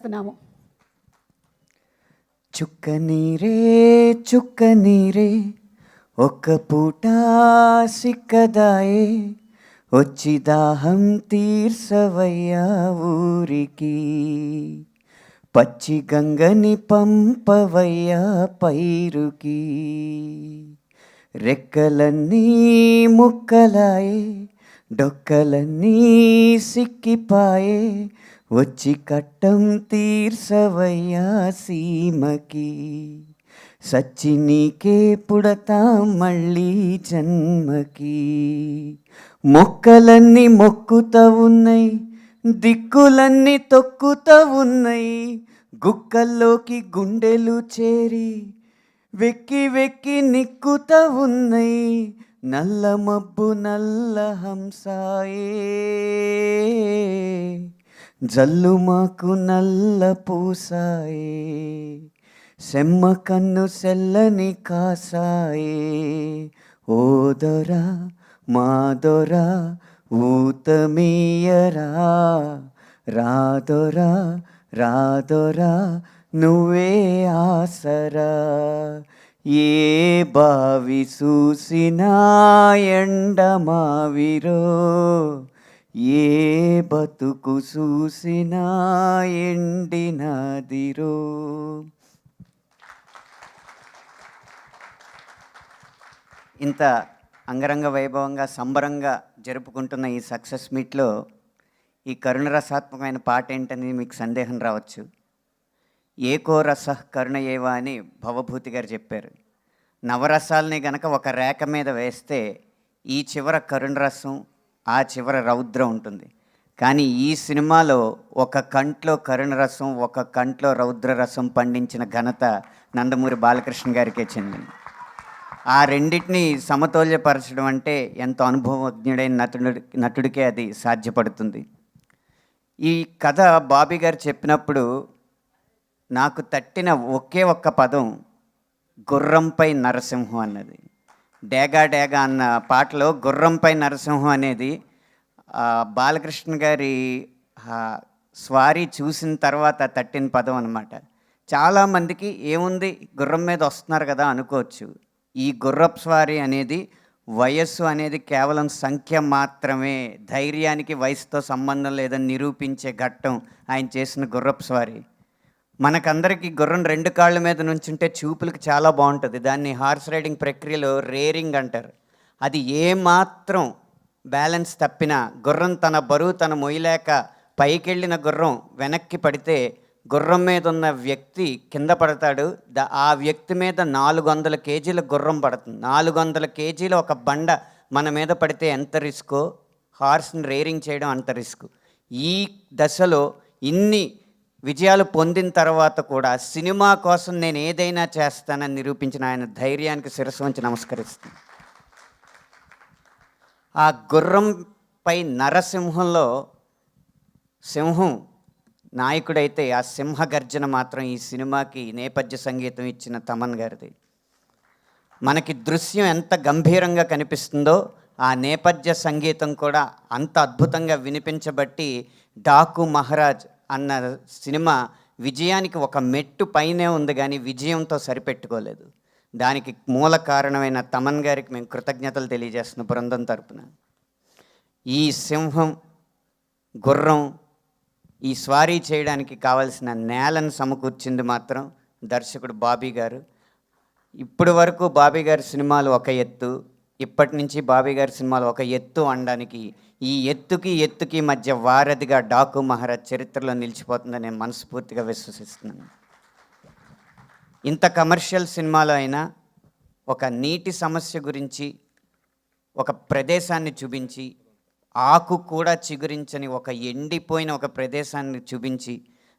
చేస్తున్నాము. చుక్క నీరే చుక్క నీరే ఒక్క పూట సిక్కదాయే వచ్చి దాహం తీర్సవయ్యా ఊరికి పచ్చి గంగని పంపవయ్యా పైరుకి రెక్కలన్నీ ముక్కలాయే డొక్కలన్నీ సిక్కిపాయే వచ్చి కట్టం తీర్సవయ్యా సీమకి సచ్చి నీకే పుడతా మళ్ళీ జన్మకి మొక్కలన్నీ మొక్కుతా ఉన్నాయి దిక్కులన్నీ తొక్కుతా ఉన్నాయి గుక్కల్లోకి గుండెలు చేరి వెక్కి వెక్కి నిక్కుతా ఉన్నాయి నల్ల మబ్బు నల్ల హంసాయే జల్లు మాకు నల్ల పూసాయే సెమ్మ కన్ను సెల్లని కాసాయే ఓదొరా మాదొరా ఊతమీయరా రాదొరా రాదొరా నువ్వే ఆసరా ఏ బావి చూసినా ఎండమావిరో ఏ బతుకు చూసినా ఎండినాదిరో. ఇంత అంగరంగ వైభవంగా సంబరంగా జరుపుకుంటున్న ఈ సక్సెస్ మీట్లో ఈ కరుణరసాత్మకమైన పాట ఏంటని మీకు సందేహం రావచ్చు. ఏకో రస కరుణ ఏవా అని భవభూతి గారు చెప్పారు. నవరసాలని గనక ఒక రేఖ మీద వేస్తే ఈ చివర కరుణరసం ఆ చివర రౌద్రం ఉంటుంది. కానీ ఈ సినిమాలో ఒక కంట్లో కరుణరసం ఒక కంట్లో రౌద్రరసం పండించిన ఘనత నందమూరి బాలకృష్ణ గారికే చెందింది. ఆ రెండింటిని సమతౌల్యపరచడం అంటే ఎంతో అనుభవజ్ఞుడైన నటుడికే అది సాధ్యపడుతుంది. ఈ కథ బాబీ గారు చెప్పినప్పుడు నాకు తట్టిన ఒకే ఒక్క పదం గుర్రంపై నరసింహం అన్నది. డేగా డేగా అన్న పాటలో గుర్రంపై నరసింహం అనేది బాలకృష్ణ గారి స్వారీ చూసిన తర్వాత తట్టిన పదం అన్నమాట. చాలామందికి ఏముంది గుర్రం మీద వస్తున్నారు కదా అనుకోవచ్చు. ఈ గుర్రపు స్వారీ అనేది వయస్సు అనేది కేవలం సంఖ్య మాత్రమే. ధైర్యానికి వయసుతో సంబంధం లేదని నిరూపించే ఘట్టం ఆయన చేసిన గుర్రపు స్వారీ. మనకందరికీ గుర్రం రెండు కాళ్ళ మీద నుంచుంటే చూపులకు చాలా బాగుంటుంది. దాన్ని హార్స్ రైడింగ్ ప్రక్రియలో రేరింగ్ అంటారు. అది ఏమాత్రం బ్యాలెన్స్ తప్పినా గుర్రం తన బరువు తన మొయ్యలేక పైకెళ్ళిన గుర్రం వెనక్కి పడితే గుర్రం మీద ఉన్న వ్యక్తి కింద పడతాడు. ఆ వ్యక్తి మీద 400 కేజీల గుర్రం పడుతుంది. 400 కేజీల ఒక బండ మన మీద పడితే ఎంత రిస్కో హార్స్ని రేరింగ్ చేయడం అంత రిస్క్. ఈ దశలో ఇన్ని విజయాలు పొందిన తర్వాత కూడా సినిమా కోసం నేను ఏదైనా చేస్తానని నిరూపించిన ఆయన ధైర్యానికి శిరస్సు వంచి నమస్కరిస్తాను. ఆ గుర్రంపై నరసింహంలో సింహం నాయకుడైతే ఆ సింహగర్జన మాత్రం ఈ సినిమాకి నేపథ్య సంగీతం ఇచ్చిన తమన్ గారిది. మనకి దృశ్యం ఎంత గంభీరంగా కనిపిస్తుందో ఆ నేపథ్య సంగీతం కూడా అంత అద్భుతంగా వినిపించబట్టి డాకు మహారాజ్ అన్న సినిమా విజయానికి ఒక మెట్టు పైనే ఉంది కానీ విజయంతో సరిపెట్టుకోలేదు. దానికి మూల కారణమైన తమన్ గారికి మేము కృతజ్ఞతలు తెలియజేస్తున్న బృందం తరపున. ఈ సింహం గుర్రం ఈ స్వారీ చేయడానికి కావలసిన నేలను సమకూర్చింది మాత్రం దర్శకుడు బాబీ గారు. ఇప్పటి వరకు బాబీ గారి సినిమాలు ఒక ఎత్తు, ఇప్పటి నుంచి బాబీ గారి సినిమాలు ఒక ఎత్తు అనడానికి ఈ ఎత్తుకి మధ్య వారధిగా డాకు మహారాజ్ చరిత్రలో నిలిచిపోతుందని నేను మనస్ఫూర్తిగా విశ్వసిస్తున్నాను. ఇంత కమర్షియల్ సినిమాలో అయినా ఒక నీటి సమస్య గురించి ఒక ప్రదేశాన్ని చూపించి ఆకు కూడా చిగురించని ఒక ఎండిపోయిన ఒక ప్రదేశాన్ని చూపించి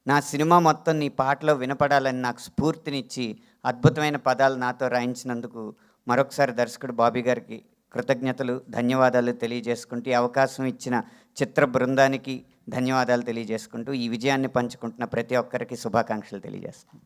నా సినిమా మొత్తం నీ పాటలో వినపడాలని నాకు స్ఫూర్తినిచ్చి అద్భుతమైన పదాలు నాతో రాయించినందుకు మరొకసారి దర్శకుడు బాబీ గారికి కృతజ్ఞతలు ధన్యవాదాలు తెలియజేసుకుంటూ ఈ అవకాశం ఇచ్చిన చిత్ర బృందానికి ధన్యవాదాలు తెలియజేసుకుంటూ ఈ విజయాన్ని పంచుకుంటున్న ప్రతి ఒక్కరికి శుభాకాంక్షలు తెలియజేస్తాను.